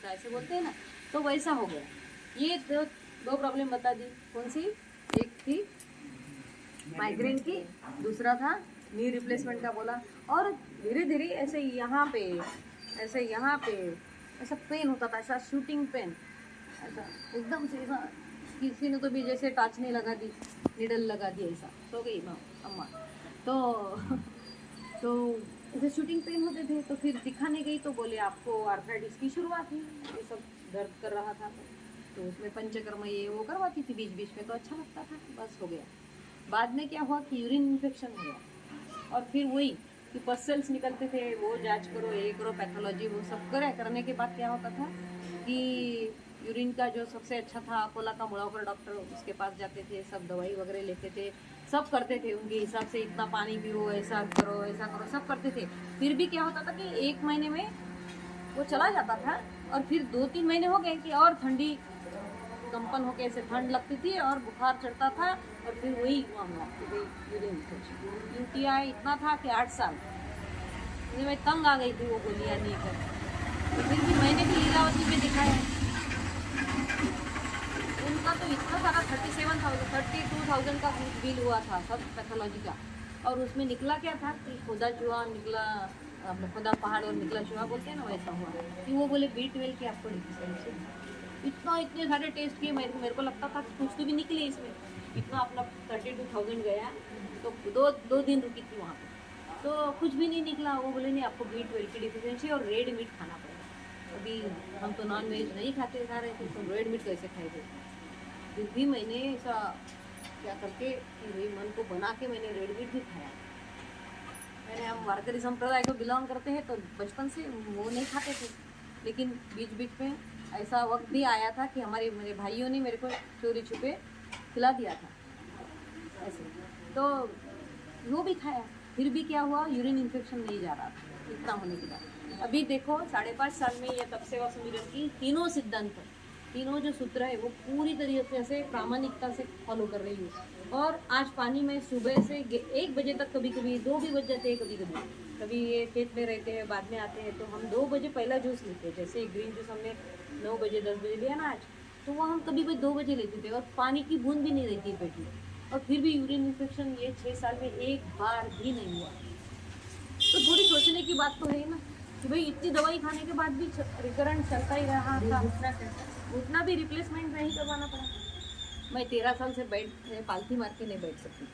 का ऐसे बोलते हैं ना, तो वैसा हो गया। ये दो प्रॉब्लम बता दी। कौन सी? एक थी माइग्रेन की, दूसरा था नी रिप्लेसमेंट का बोला। और धीरे धीरे ऐसे यहाँ पे ऐसा पेन होता था, ऐसा शूटिंग पेन, ऐसा एकदम से ऐसा किसी ने तो भी जैसे टाचनी लगा दी, निडल लगा दी, ऐसा सो गई माँ अम्मा। तो तो ऐसे शूटिंग पेन होते थे। तो फिर दिखाने गई तो बोले आपको आर्थराइटिस की शुरुआत हुई, ये सब दर्द कर रहा था। तो उसमें पंचकर्म ये वो करवाती थी बीच बीच में, तो अच्छा लगता था, बस हो गया। बाद में क्या हुआ कि यूरिन इन्फेक्शन हो गया, और फिर वही कि पसल्स निकलते थे, वो जांच करो, ये करो, पैथोलॉजी, वो सब करने के बाद क्या होता था कि यूरिन का जो सबसे अच्छा था अकोला का मुड़ावकर डॉक्टर, उसके पास जाते थे, सब दवाई वगैरह लेते थे, सब करते थे उनके हिसाब से, इतना पानी पियो, ऐसा करो सब करते थे। फिर भी क्या होता था कि 1 महीने में वो चला जाता था, और फिर 2-3 महीने हो गए कि और ठंडी कंपन होके ऐसे ठंड लगती थी और बुखार चढ़ता था, और फिर वही मामला कि भाई यूरिन इन्फेक्शन। यूटीआई इतना था कि 8 साल मैं तंग आ गई थी वो गोलियाँ लेकर। तो फिर भी मैंने भी लीलावती में दिखाया, उनका तो इतना सारा 32,000 का बिल हुआ था सब पैथोलॉजी का। और उसमें निकला क्या था कि खुदा चूहा निकला, अपना खुदा पहाड़ और निकला चूहा बोलते हैं ना, वैसा हुआ कि वो बोले B12 की आपको डिफिशियंसी। इतने सारे टेस्ट किए, मेरे को लगता था कुछ तो भी निकले इसमें, इतना अपना 32,000 गया। तो दो दिन रुकी थी वहाँ पे, तो कुछ भी नहीं निकला। वो बोले नहीं, आपको B12 की डिफिशियंसी और रेड मीट खाना पड़ेगा। अभी हम तो नॉन वेज नहीं खा रहे थे, तो रेड मीट कैसे खाएंगे। फिर भी मैंने ऐसा क्या करके कि भाई मन को बना के मैंने रेड मीट भी खाया। हम वारकरी संप्रदाय को बिलोंग करते हैं, तो बचपन से वो नहीं खाते थे, लेकिन बीच बीच में ऐसा वक्त भी आया था कि मेरे भाइयों ने मेरे को चोरी छुपे खिला दिया था ऐसे, तो वो भी खाया। फिर भी क्या हुआ, यूरिन इन्फेक्शन नहीं जा रहा था इतना होने के बाद। अभी देखो 5.5 साल में ये तब सेवा सुमिरन की तीनों सिद्धांत, तीनों जो सूत्र है वो पूरी तरीके से प्रामाणिकता से फॉलो कर रही हूँ। और आज पानी में सुबह से 1 बजे तक, कभी कभी 2 भी बज जाते हैं, कभी ये खेत में रहते हैं, बाद में आते हैं, तो हम 2 बजे पहला जूस लेते हैं। जैसे ग्रीन जूस हमने 9 बजे 10 बजे लिया ना आज, तो वो हम कभी 2 बजे लेते थे, और पानी की बूंद भी नहीं रहती पेट में। और फिर भी यूरिन इन्फेक्शन ये 6 साल में एक बार भी नहीं हुआ। तो थोड़ी सोचने की बात तो है ना कि भाई इतनी दवाई खाने के बाद भी रिकरेंट चलता ही रहा था, उतना भी रिप्लेसमेंट नहीं करवाना पड़ा। मैं 13 साल से पालथी मार के नहीं बैठ सकती,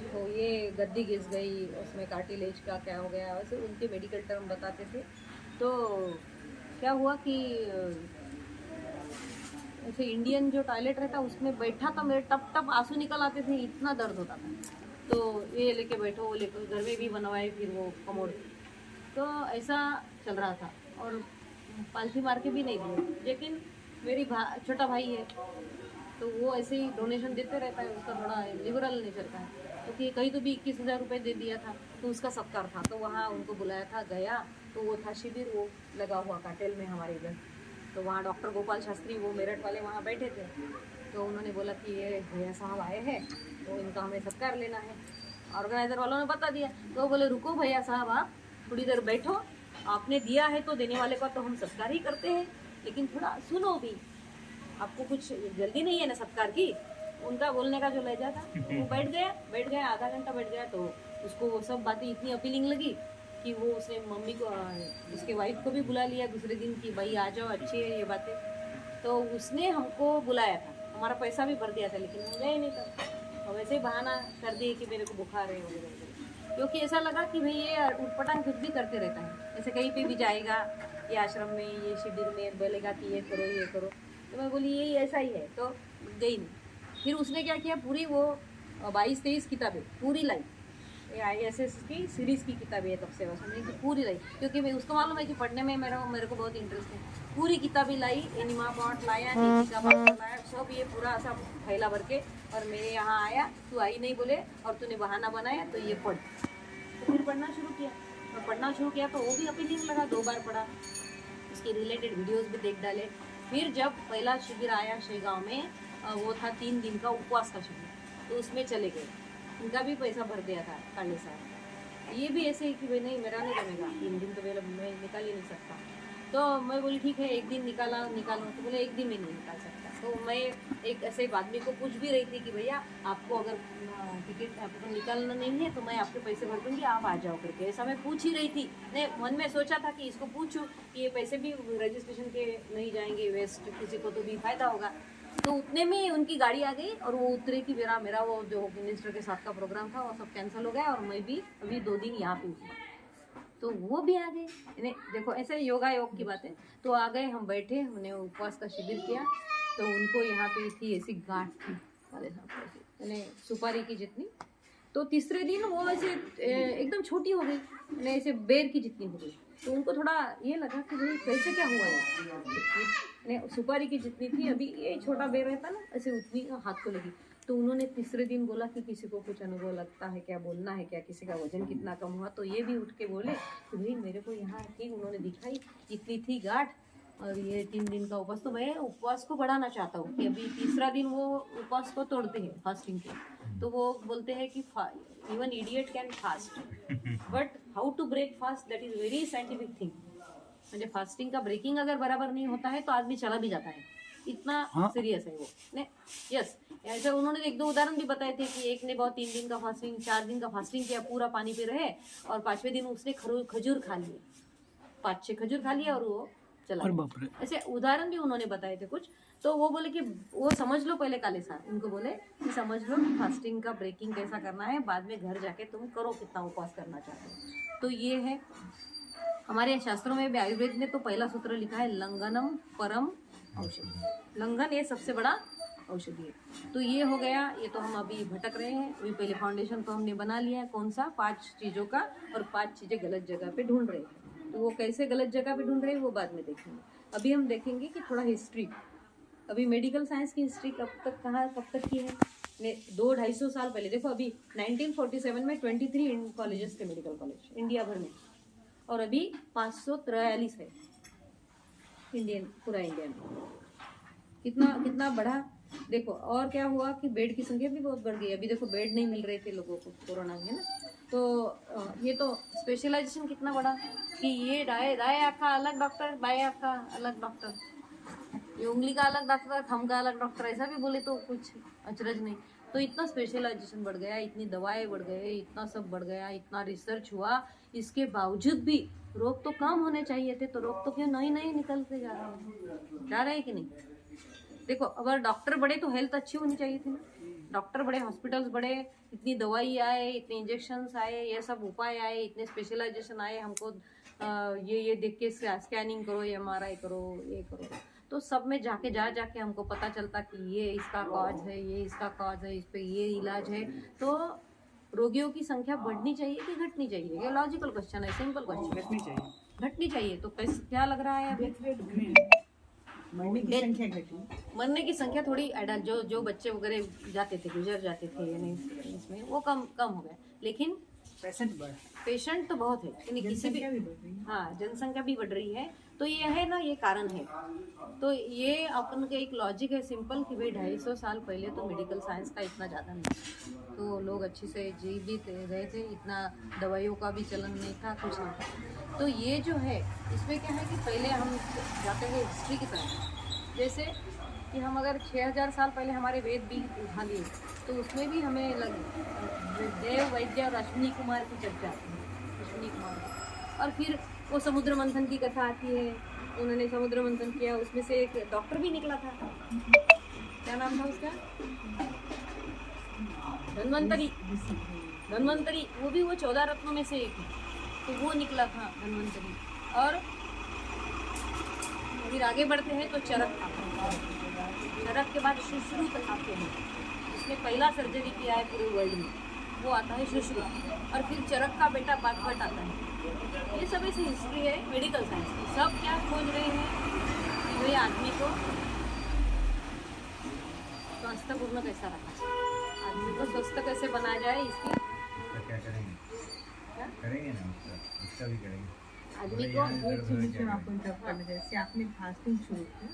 तो ये गद्दी घिस गई, उसमें कार्टिलेज का क्या हो गया, वैसे उनके मेडिकल टर्म बताते थे। तो क्या हुआ कि ऐसे इंडियन जो टॉयलेट रहता उसमें बैठा तो मेरे टप टप आंसू निकल आते थे, इतना दर्द होता था। तो ये लेके बैठो, वो लेकर घर में भी बनवाए, फिर वो कमोड, तो ऐसा चल रहा था। और पालथी मार के भी नहीं दिए, लेकिन मेरी छोटा भाई है, तो वो ऐसे ही डोनेशन देते रहता है, उसका थोड़ा लिबरल नेचर का है, तो कहीं तो भी 21,000 रुपये दे दिया था। तो उसका सत्कार था, तो वहाँ उनको बुलाया था, गया तो वो था शिविर, वो लगा हुआ काटेल में हमारे इधर। तो वहाँ डॉक्टर गोपाल शास्त्री, वो मेरठ वाले वहाँ बैठे थे, तो उन्होंने बोला कि ये भैया साहब आए हैं, तो इनका हमें सत्कार लेना है। ऑर्गेनाइजर वालों ने बता दिया, तो बोले रुको भैया साहब, आप थोड़ी देर बैठो, आपने दिया है तो देने वाले का तो हम सत्कार ही करते हैं, लेकिन थोड़ा सुनो भी, आपको कुछ जल्दी नहीं है ना सत्कार की। उनका बोलने का जो लहजा था, वो बैठ गया आधा घंटा बैठ गया। तो उसको वो सब बातें इतनी अपीलिंग लगी कि वो उसने मम्मी को, उसके वाइफ को भी बुला लिया दूसरे दिन कि भाई आ जाओ, अच्छी है ये बातें। तो उसने हमको बुलाया था, हमारा पैसा भी भर दिया था, लेकिन हम गए नहीं तब, और वैसे ही बहाना कर दिए कि मेरे को बुखार है वगैरह, क्योंकि ऐसा लगा कि भाई ये उटपटांग कुछ भी करते रहता है, ऐसे कहीं पे भी जाएगा, ये आश्रम में, ये शिविर में बोलेगा कि ये करो। तो मैं बोली यही ऐसा ही है, तो गई नहीं। फिर उसने क्या किया, पूरी वो 22-23 किताबें पूरी लाई, ISS की सीरीज़ की किताबें है तब सेवा सुमिरन की पूरी लाई, क्योंकि मैं उसको मालूम है कि पढ़ने में मेरे को बहुत इंटरेस्ट है। पूरी किताबें लाई, एनिमा पॉट लाया, नीति का पॉट लाया, सब ये पूरा सब थैला भर के, और मेरे यहाँ आया, तू आई नहीं बोले और तूने बहाना बनाया, तो ये पढ़। तो फिर पढ़ना शुरू किया, तो वो भी अपीलिंग लगा, 2 बार पढ़ा, उसके रिलेटेड वीडियोस भी देख डाले। फिर जब पहला शिविर आया शेगांव में, वो था 3 दिन का उपवास का शिविर, तो उसमें चले गए, उनका भी पैसा भर दिया था कांडे साहब। ये भी ऐसे ही कि भाई नहीं, मेरा नहीं जमेगा, 3 दिन तो मैं निकाल ही नहीं सकता। तो मैं बोली ठीक है, एक दिन निकालो। तो बोले एक दिन में नहीं निकाल सकता। तो मैं एक ऐसे आदमी को पूछ भी रही थी कि भैया आपको अगर टिकट आपको निकालना नहीं है तो मैं आपके पैसे भर दूंगी, आप आ जाओ करके, ऐसा मैं पूछ ही रही थी। मैं मन में सोचा था कि इसको पूछूं कि ये पैसे भी रजिस्ट्रेशन के नहीं जाएंगे वेस्ट, किसी को तो भी फायदा होगा। तो उतने में उनकी गाड़ी आ गई और वो उतरे कि मेरा वो जो मिनिस्टर के साथ का प्रोग्राम था वो सब कैंसिल हो गया और मैं भी अभी 2 दिन यहाँ पे हूँ। तो वो भी आ गए। देखो ऐसे योगा योग की बात है। तो आ गए, हम बैठे, हमने उपवास का शिविर किया। तो उनको यहाँ पे थी ऐसी गांठ थी साले साहब ऐसी, यानी सुपारी की जितनी। तो तीसरे दिन वो ऐसे एकदम छोटी हो गई, यानी ऐसे बेर की जितनी हो गई। तो उनको थोड़ा ये लगा कि भाई कैसे क्या हुआ है, सुपारी की जितनी थी, अभी ये छोटा बेर रहता ना ऐसे उतनी हाथ को लगी। तो उन्होंने तीसरे दिन बोला कि किसी को कुछ अनुभव लगता है क्या, बोलना है क्या, किसी का वजन कितना कम हुआ। तो ये भी उठ के बोले कि भाई मेरे को यहाँ थी, उन्होंने दिखाई इतनी थी गांठ और ये 3 दिन का उपवास। तो मैं उपवास को बढ़ाना चाहता हूँ कि अभी तीसरा दिन वो उपवास को तोड़ते हैं फास्टिंग के। तो वो बोलते हैं कि even idiot can fast but how to break fast that is very scientific thing. म्हणजे फास्टिंग का ब्रेकिंग अगर बराबर नहीं होता है तो आदमी चला भी जाता है, इतना सीरियस है वो। ने यस, ऐसे उन्होंने 1-2 उदाहरण भी बताए थे कि एक ने बहुत 3 दिन का फास्टिंग, 4 दिन का फास्टिंग किया, पूरा पानी पे रहे और 5वें दिन उसने खजूर खा लिए, 5-6 खजूर खा लिया और वो चला। ऐसे उदाहरण भी उन्होंने बताए थे कुछ। तो वो बोले कि वो समझ लो पहले, काले साहब उनको बोले कि समझ लो कि फास्टिंग का ब्रेकिंग कैसा करना है, बाद में घर जाके तुम करो कितना उपवास करना चाहते हो। तो ये है हमारे शास्त्रों में भी, आयुर्वेद में तो पहला सूत्र लिखा है लंघनम परम औषधि। लंघन ये सबसे बड़ा औषधि है। तो ये हो गया, ये तो हम अभी भटक रहे हैं। अभी पहले फाउंडेशन तो हमने बना लिया है, कौन सा 5 चीज़ों का, और 5 चीज़ें गलत जगह पे ढूंढ रहे हैं। तो वो कैसे गलत जगह पे ढूंढ रहे हैं वो बाद में देखेंगे। अभी हम देखेंगे कि थोड़ा हिस्ट्री, अभी मेडिकल साइंस की हिस्ट्री कब तक की है। 200-250 साल पहले देखो, अभी 1947 में 23 कॉलेजेस थे, मेडिकल कॉलेज इंडिया भर में, और अभी 543 है पूरा इंडिया में। कितना बढ़ा देखो। और क्या हुआ कि बेड की संख्या भी बहुत बढ़ गई। अभी देखो बेड नहीं मिल रहे थे लोगों को कोरोना में, है ना। तो ये तो स्पेशलाइजेशन कितना बढ़ा कि ये दाएं आँख का अलग डॉक्टर, बाएं आँख का अलग डॉक्टर, ये उंगली का अलग डॉक्टर, थंब का अलग डॉक्टर, ऐसा भी बोले तो कुछ अचरज नहीं। तो इतना स्पेशलाइजेशन बढ़ गया, इतनी दवाएं बढ़ गए, इतना सब बढ़ गया, इतना रिसर्च हुआ, इसके बावजूद भी रोग तो कम होने चाहिए थे। तो रोग तो क्यों नए निकलते जा रहे हैं कि नहीं। देखो अगर डॉक्टर बढ़े तो हेल्थ अच्छी होनी चाहिए थी ना। डॉक्टर बढ़े, हॉस्पिटल्स बढ़े, इतनी दवाई आए, इतने इंजेक्शंस आए, ये सब उपाय आए, इतने स्पेशलाइजेशन आए, हमको ये देख के स्कैनिंग करो, MRI करो, ये करो, तो सब में जाके हमको पता चलता कि ये इसका कॉज है, ये इसका कॉज है, इस पे ये इलाज है। तो रोगियों की संख्या बढ़नी चाहिए कि घटनी चाहिए? ये लॉजिकल क्वेश्चन है, सिंपल क्वेश्चन। घटनी चाहिए। तो कैसे, क्या लग रहा है अभी मरने की संख्या थोड़ी जो बच्चे वगैरह जाते थे, गुजर जाते थे, यानी इसमें वो कम हो गया, लेकिन पेशेंट तो बहुत है, यानी किसी भी, हाँ जनसंख्या भी बढ़ रही है। तो ये है ना, ये कारण है। तो ये अपन का एक लॉजिक है सिंपल कि भाई 250 साल पहले तो मेडिकल साइंस का इतना ज़्यादा नहीं, तो लोग अच्छे से जीवित रहे थे, इतना दवाइयों का भी चलन नहीं था, कुछ नहीं था। तो ये जो है इसमें क्या है कि पहले हम जाते हैं हिस्ट्री की तरफ, जैसे कि हम अगर 6000 साल पहले हमारे वेद भी उठा लिए तो उसमें भी हमें देव वैद्य और अश्विनी कुमार की चर्चा आती है, अश्विनी कुमार। और फिर वो समुद्र मंथन की कथा आती है, उन्होंने समुद्र मंथन किया, उसमें से एक डॉक्टर भी निकला था, क्या नाम था उसका, धन्वंतरी, वो भी वो 14 रत्नों में से एक है, तो वो निकला था धन्वंतरी। और फिर आगे बढ़ते हैं तो चरक आता है, चरक के बाद सुश्रुत आते हैं, जिसने पहला सर्जरी किया है पूरे वर्ल्ड में, वो आता है सुश्रुत। और फिर चरक का बेटा बागभट आता है। ये सब ऐसी हिस्ट्री है मेडिकल साइंस की। सब क्या खोज रहे हैं कि भाई आदमी को स्वास्थ्यपूर्ण कैसा रखा, आदमी को स्वस्थ कैसे बनाया जाए, इसकी क्या करेंगे, क्या करेंगे ना, उसका भी करेंगे। आदमी को एक सोल्यूशन आपको जब करना, जैसे आपने फास्टिंग शुरू की,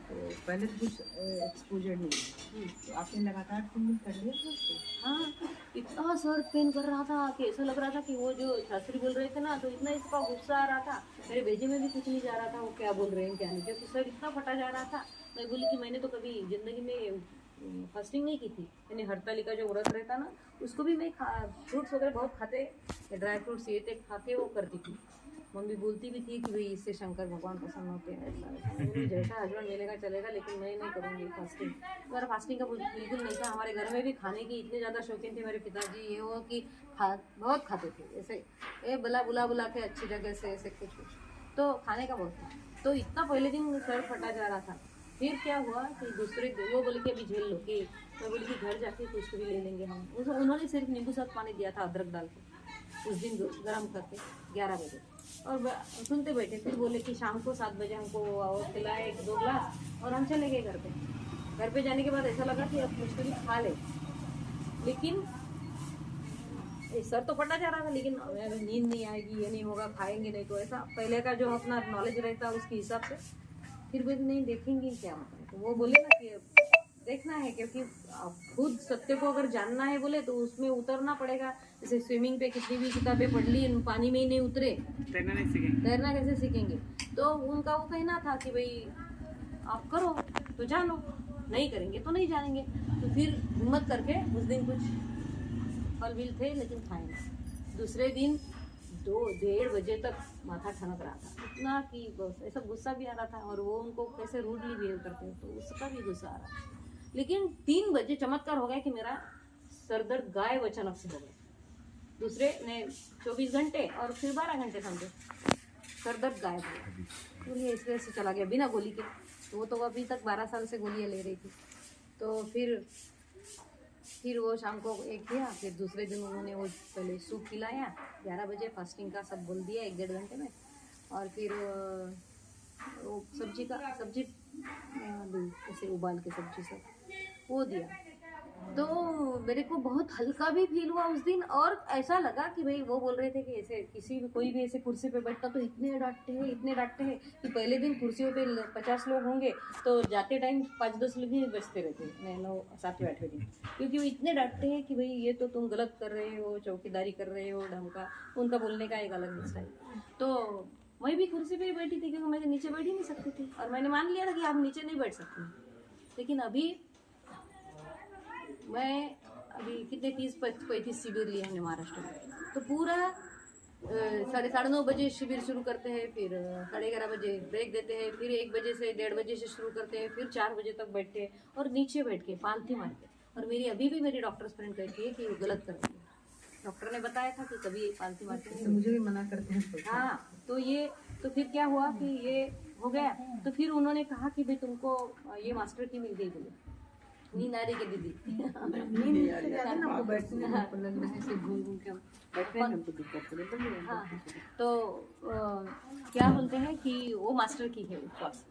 तो पहले तो कुछ एक्सपोजर नहीं है, तो आपने लगातार 3 दिन कर लिया था उसको? हाँ, इतना सर पेन कर रहा था कि ऐसा लग रहा था कि वो जो शास्त्री बोल रहे थे ना, तो इतना इसका गुस्सा आ रहा था, मेरे भेजे में भी कुछ नहीं जा रहा था, वो क्या बोल रहे हैं क्या नहीं, क्योंकि सर इतना फटा जा रहा था। मैं बोली कि मैंने तो कभी ज़िंदगी में फास्टिंग नहीं की थी, मैंने हरतालिका जो व्रत रहता ना, उसको भी मैं फ्रूट्स वगैरह बहुत खाते, ड्राई फ्रूट्स ये थे खा के वो करती थी। मम्मी बोलती भी थी कि भाई इससे शंकर भगवान प्रसन्न होते हैं, ऐसा ऐसा। मैं बोली, जैसा हस्बैंड मिलेगा चलेगा, लेकिन मैं नहीं करूँगी फास्टिंग। मेरा फास्टिंग का बिल्कुल नहीं था। हमारे घर में भी खाने की इतने ज़्यादा शौकीन थे मेरे पिताजी, ये वो कि बहुत खाते थे, ऐसे ये बुला के अच्छी जगह से ऐसे कुछ तो खाने का बहुत था। तो इतना पहले दिन सर फटा जा रहा था। फिर क्या हुआ कि दूसरे दिन वो बोले कि अभी झेल लो, कि मैं बोली कि घर जाके कुछ भी ले लेंगे हम। उन्होंने सिर्फ नींबू साथ पानी दिया था अदरक डाल के, उस दिन गर्म करके 11 बजे, और सुनते बैठे। फिर बोले कि शाम को 7 बजे हमको और खिलाए 1-2 ग्लास, और हम चले गए घर पे। घर पे जाने के बाद ऐसा लगा कि अब कुछ भी खा ले, लेकिन सर तो फटा जा रहा था, लेकिन नींद नहीं आएगी, ये नहीं होगा, खाएंगे नहीं, तो ऐसा पहले का जो अपना नॉलेज रहता है उसके हिसाब से फिर भी नहीं देखेंगे क्या होता है। तो वो बोले ना कि देखना है, क्योंकि खुद सत्य को अगर जानना है बोले तो उसमें उतरना पड़ेगा। जैसे स्विमिंग पे कितनी भी किताबें पढ़ ली, पानी में ही नहीं उतरे, तैरना कैसे सीखेंगे। तो उनका वो कहना था कि भाई आप करो तो जानो, नहीं करेंगे तो नहीं जानेंगे। तो फिर हिम्मत करके उस दिन कुछ फल बिल थे लेकिन खाए नहीं। दूसरे दिन 2-1:30 बजे तक माथा ठनक रहा था इतना कि बस ऐसा गुस्सा भी आ रहा था, और वो उनको कैसे रूडली बिहेव करते हैं तो उसका भी गुस्सा आ रहा था। लेकिन 3 बजे चमत्कार हो गया कि मेरा सरदर्द गायब अचानक से हो गया। दूसरे ने 24 घंटे और फिर 12 घंटे समझो सरदर्द गायब हो गया। तो ये इस वजह से चला गया बिना गोली के। तो वो तो अभी तक 12 साल से गोलियाँ ले रही थी। तो फिर वो शाम को एक किया, फिर दूसरे दिन उन्होंने वो पहले सूप पिलाया 11 बजे, फास्टिंग का सब बोल दिया 1-1.5 घंटे में, और फिर वो सब्जी ऐसे उबाल के सब्जी सब वो दिया। तो मेरे को बहुत हल्का भी फील हुआ उस दिन, और ऐसा लगा कि भाई वो बोल रहे थे कि ऐसे कोई भी ऐसे कुर्सी पे बैठता तो इतने डांटते हैं कि पहले दिन कुर्सियों पे 50 लोग होंगे तो जाते टाइम 5-10 लोग ही बचते रहते हैं 9-7 8वें दिन, क्योंकि वो इतने डांटते हैं कि भाई ये तो तुम गलत कर रहे हो, चौकीदारी कर रहे हो ढंग का। उनका बोलने का एक अलग स्टाइल। तो मैं भी कुर्सी पे ही बैठी थी, क्योंकि मैं नीचे बैठ ही नहीं सकती थी, और मैंने मान लिया था कि आप नीचे नहीं बैठ सकती। लेकिन अभी मैं कितने 30-35 शिविर लिए हमने महाराष्ट्र में। तो पूरा 9:30 बजे शिविर शुरू करते हैं, फिर 11:30 बजे ब्रेक देते हैं, फिर 1 बजे से 1:30 बजे से शुरू करते हैं, फिर 4 बजे तक बैठते हैं, और नीचे बैठ के पालथी मार के। और मेरी अभी भी मेरी डॉक्टर फ्रेंड कहती है कि वो गलत कर रही है। डॉक्टर ने बताया था कि कभी पालथी मार के मुझे भी मना करते हैं। हाँ, तो फिर क्या हुआ कि ये हो गया। तो फिर उन्होंने कहा कि भाई तुमको ये मास्टर की मिल गई, बोले नींद आ रही के दीदी। नींद आ रही है ना, आपको बैठने में आपको लग रहा है ऐसे घूम के हम बैठने में हमको दिक्कत हो रही है। हाँ, तो क्या बोलते हैं कि वो मास्टर की है उपवास।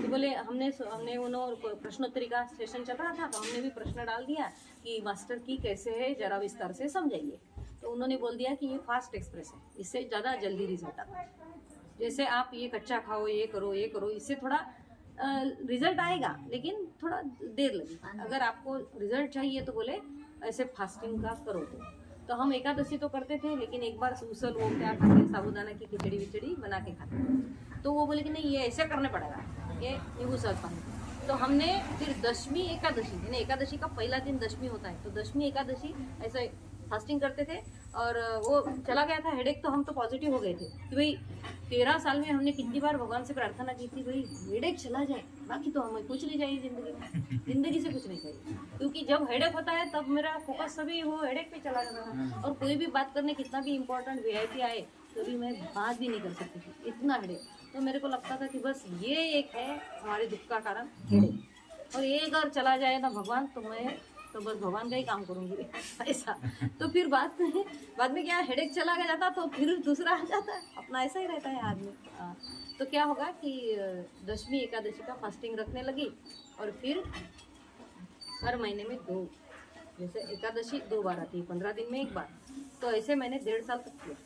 तो बोले हमने उन्होंने प्रश्नोत्तरी का सेशन चल रहा था, तो हमने भी प्रश्न डाल दिया कि मास्टर की कैसे है जरा विस्तार से समझाइए। तो उन्होंने बोल दिया कि ये फास्ट एक्सप्रेस है, इससे ज़्यादा जल्दी रिजल्ट आता है। जैसे आप ये कच्चा खाओ, ये करो, इससे थोड़ा रिजल्ट आएगा, लेकिन थोड़ा देर लगेगी। अगर आपको रिजल्ट चाहिए तो बोले ऐसे फास्टिंग का करो। तो हम एकादशी तो करते थे, लेकिन एक बार उसल वो क्या खाते, साबूदाना की खिचड़ी बना के खाते। तो वो बोले कि नहीं, ये ऐसे करने पड़ेगा, ये नींबू साथ पानी। तो हमने फिर 10वीं एकादशी, यानी एकादशी का पहला दिन 10वीं होता है, तो 10वीं एकादशी ऐसे फास्टिंग करते थे। और वो चला गया था हेडेक, तो हम तो पॉजिटिव हो गए थे कि भाई 13 साल में हमने कितनी बार भगवान से प्रार्थना की थी, भाई हेडेक चला जाए, बाकी तो हमें कुछ नहीं चाहिए जिंदगी से कुछ नहीं चाहिए। क्योंकि जब हेडेक होता है तब मेरा फोकस सभी वो हेडेक पे चला जाता था, और कोई भी बात करने कितना भी इम्पोर्टेंट VIP आए तो भी मैं बात भी नहीं कर सकती थी, इतना हेडेक। तो मेरे को लगता था कि बस ये एक है हमारे दुख का कारण, हेडेक, और ये अगर चला जाए ना भगवान तो बस भगवान का ही काम करूँगी ऐसा। तो फिर बाद में क्या हेडेक चला गया जाता, तो फिर दूसरा आ जाता है, अपना ऐसा ही रहता है आदमी। तो क्या होगा कि 10वीं एकादशी का फास्टिंग रखने लगी, और फिर हर महीने में 2, जैसे एकादशी 2 बार आती है, 15 दिन में 1 बार। तो ऐसे मैंने 1.5 साल तक किया,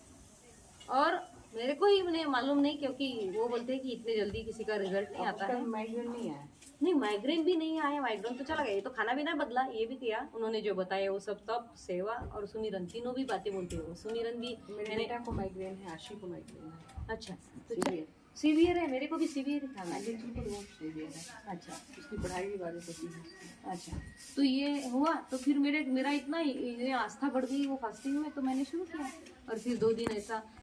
और मेरे को ही उन्हें मालूम नहीं, क्योंकि वो बोलते हैं कि इतने जल्दी किसी का रिजल्ट नहीं आता है। माइग्रेन नहीं आया। नहीं, माइग्रेन भी नहीं आया, माइग्रेन तो चला गया, ये तो खाना भी ना बदला, ये भी किया उन्होंने जो बताया वो सब, तब सेवा और सुमिरन तीनों भी बातें बोलते हो। सुमिरन भी मेरे मैंने, बेटा को माइग्रेन है, आशी को माइग्रेन है। अच्छा तो सीवियर। सीवियर है, मेरे को भी सीवियर ही था। आदित्य को बहुत सीवियर है। अच्छा उसकी पढ़ाई भी बाधित होती है। अच्छा, तो ये हुआ तो फिर मेरा इतना ये आस्था बढ़ गई वो फास्टिंग में, तो मैंने शुरू किया और फिर 2 दिन ऐसा